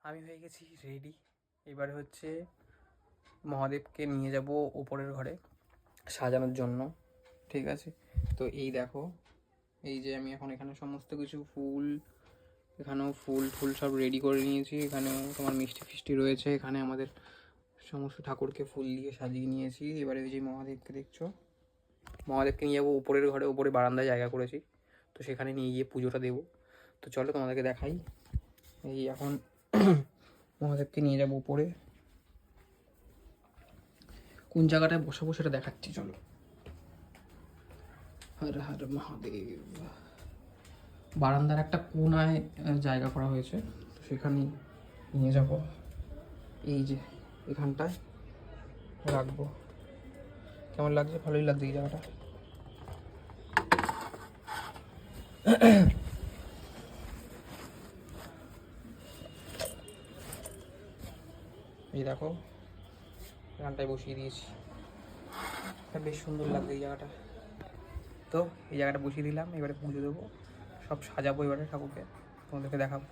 আমি হয়ে গেছি রেডি। এবারে হচ্ছে মহাদেবকে নিয়ে যাব ওপরের ঘরে সাজানোর জন্য, ঠিক আছে? তো এই দেখো, এই যে আমি এখন এখানে সমস্ত কিছু ফুল, এখানেও ফুল ফুল সব রেডি করে নিয়েছি। এখানেও তোমার মিষ্টি ফিষ্টি রয়েছে। এখানে আমাদের সমস্ত ঠাকুরকে ফুল দিয়ে সাজিয়ে নিয়েছি। এবারে ওই যে মহাদেবকে দেখছো, মহাদেবকে নিয়ে যাবো উপরের ঘরে, উপরে বারান্দায় জায়গা করেছি, তো সেখানে নিয়ে গিয়ে পুজোটা দেবো। তো চলো তোমাদেরকে দেখাই। এই এখন মহাদেবকে নিয়ে যাবো উপরে, কোন জায়গাটায় বসাবো সেটা দেখাচ্ছি, চলো। হর হর মহাদেব। বারান্দার একটা কোনায় জায়গা করা হয়েছে, তো সেখানে নিয়ে যাব। এই যে এখানটায় রাখবো। কেমন লাগছে? ভালোই লাগছে এই জায়গাটা। এই দেখো এখানটায় বসিয়ে দিয়েছি, বেশ সুন্দর লাগছে এই জায়গাটা। তো এই জায়গাটা বসিয়ে দিলাম, এবারে পুজো দেবো, সব সাজাবো এবারে ঠাকুরকে, তোমাদেরকে দেখাবো।